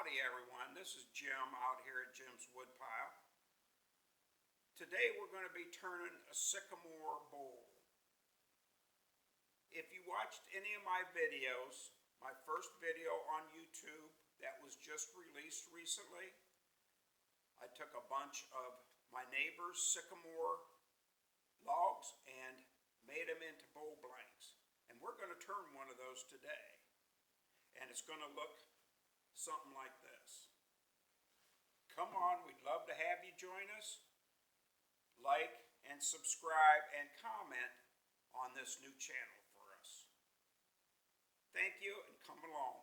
Howdy everyone, this is Jim out here at Jim's Woodpile. Today we're going to be turning a sycamore bowl. If you watched any of my videos, my first video on YouTube that was just released recently, I took a bunch of my neighbor's sycamore logs and made them into bowl blanks. And we're going to turn one of those today. And it's going to look something like this. Come on, we'd love to have you join us. Like and subscribe and comment on this new channel for us. Thank you and come along.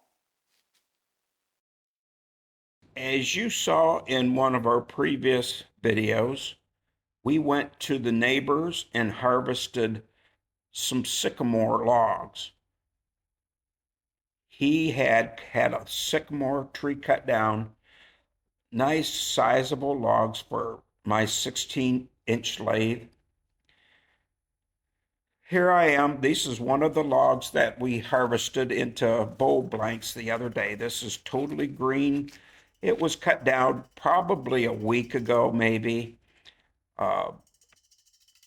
As you saw in one of our previous videos, we went to the neighbors and harvested some sycamore logs. He had a sycamore tree cut down, nice sizable logs for my 16-inch lathe. Here I am. This is one of the logs that we harvested into bowl blanks the other day. This is totally green. It was cut down probably a week ago, maybe.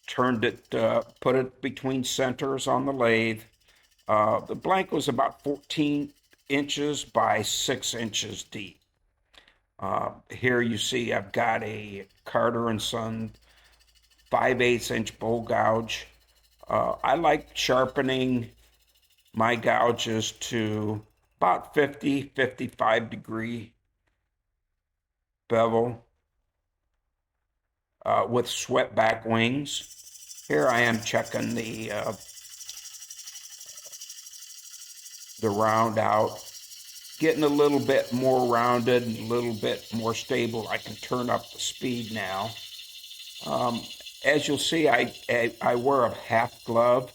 Turned it, put it between centers on the lathe. The blank was about 14 inches by 6 inches deep. Here you see I've got a Carter & Son 5/8 inch bowl gouge. I like sharpening my gouges to about 50-55 degree bevel with swept back wings. Here I am checking the round out, getting a little bit more rounded and a little bit more stable. I can turn up the speed now. As you'll see, I wear a half glove.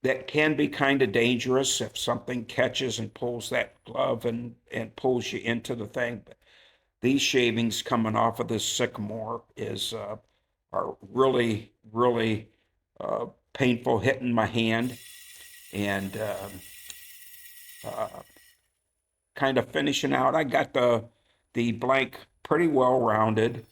That can be kind of dangerous if something catches and pulls that glove and pulls you into the thing. But these shavings coming off of this sycamore are really, really painful, hitting my hand and kind of finishing out. I got the blank pretty well rounded.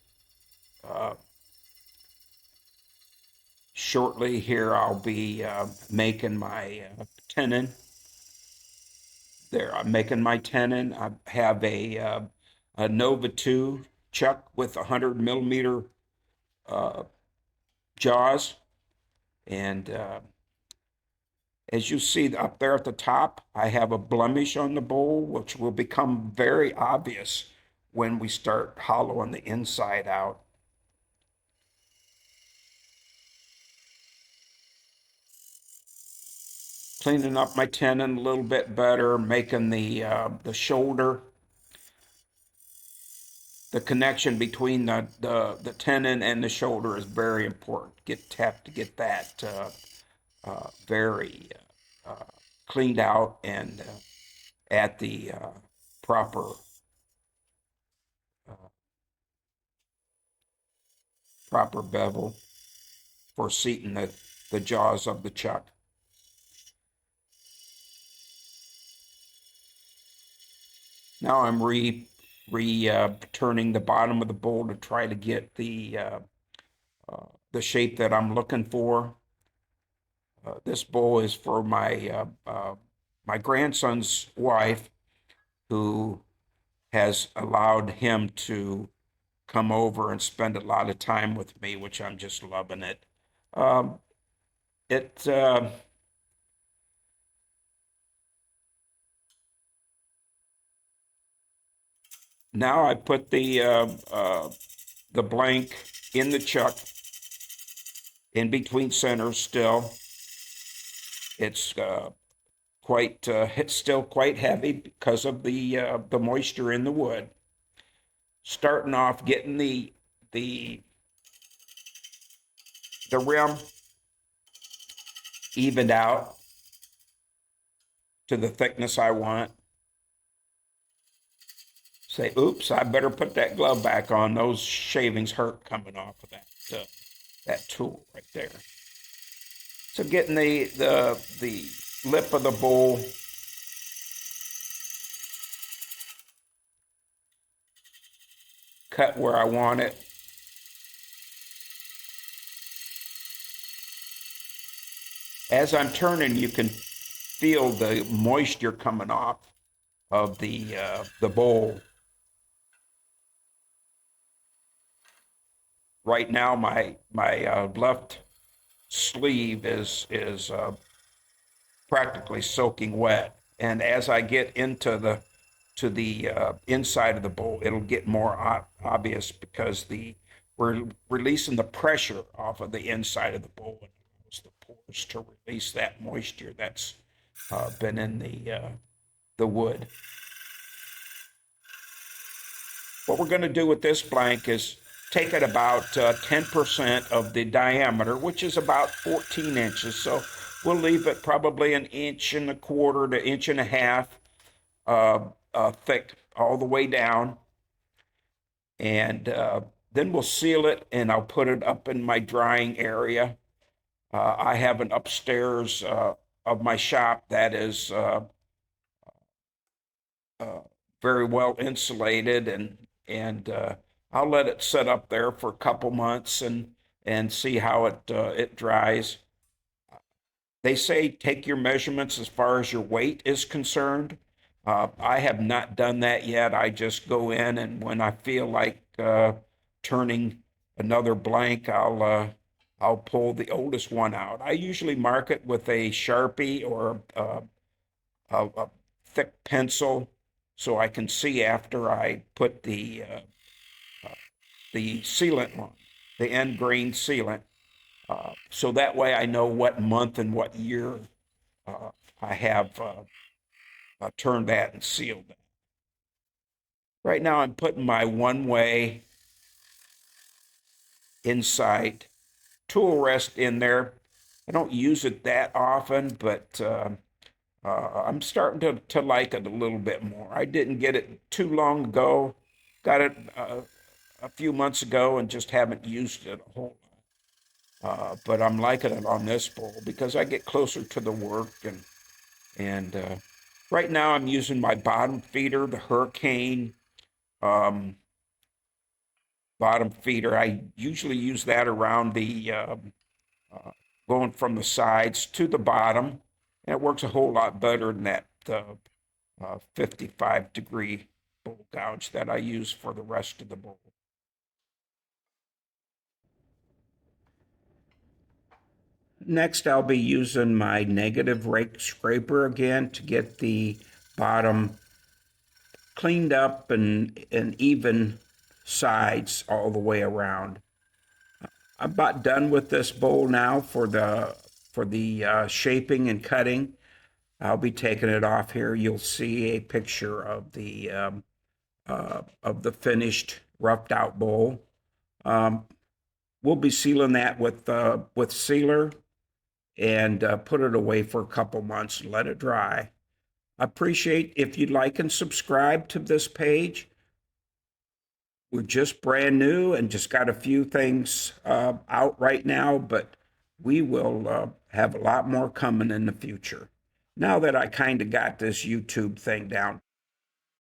Shortly here I'll be making my tenon. There, I'm making my tenon. I have a Nova 2 chuck with 100 millimeter jaws, and as you see up there at the top, I have a blemish on the bowl, which will become very obvious when we start hollowing the inside out. Cleaning up my tenon a little bit better, making the shoulder, the connection between the tenon and the shoulder is very important. Have to get that very cleaned out and at the proper bevel for seating the jaws of the chuck. Now I'm turning the bottom of the bowl to try to get the shape that I'm looking for. This bowl is for my my grandson's wife, who has allowed him to come over and spend a lot of time with me, which I'm just loving it. Now I put the blank in the chuck, in between centers still. It's still quite heavy because of the moisture in the wood. Starting off getting the rim evened out to the thickness I want. Say, oops, I better put that glove back on. Those shavings hurt coming off of that tool right there. So getting the lip of the bowl cut where I want it. As I'm turning, you can feel the moisture coming off of the bowl. Right now, my left sleeve is practically soaking wet, and as I get into the inside of the bowl, it'll get more obvious because we're releasing the pressure off of the inside of the bowl, and allows the pores to release that moisture that's been in the wood. What we're going to do with this blank is take it about 10% of the diameter, which is about 14 inches. So we'll leave it probably 1.25 inches to 1.5 inches thick all the way down. And then we'll seal it, and I'll put it up in my drying area. I have an upstairs of my shop that is very well insulated, and I'll let it sit up there for a couple months and see how it dries. They say take your measurements as far as your weight is concerned. I have not done that yet. I just go in, and when I feel like turning another blank, I'll pull the oldest one out. I usually mark it with a Sharpie or a thick pencil, so I can see after I put the sealant on, the end grain sealant. So that way I know what month and what year I have turned that and sealed that. Right now I'm putting my one-way Insight tool rest in there. I don't use it that often, but I'm starting to like it a little bit more. I didn't get it too long ago. Got it a few months ago and just haven't used it a whole lot. But I'm liking it on this bowl because I get closer to the work, and right now I'm using my bottom feeder, the Hurricane bottom feeder. I usually use that around the going from the sides to the bottom, and it works a whole lot better than that 55-degree bowl gouge that I use for the rest of the bowl. Next, I'll be using my negative rake scraper again to get the bottom cleaned up and even sides all the way around. I'm about done with this bowl now for the shaping and cutting. I'll be taking it off here. You'll see a picture of the finished roughed out bowl. We'll be sealing that with sealer and put it away for a couple months and let it dry. I appreciate if you'd like and subscribe to this page. We're just brand new and just got a few things out right now, but we will have a lot more coming in the future. Now that I kind of got this YouTube thing down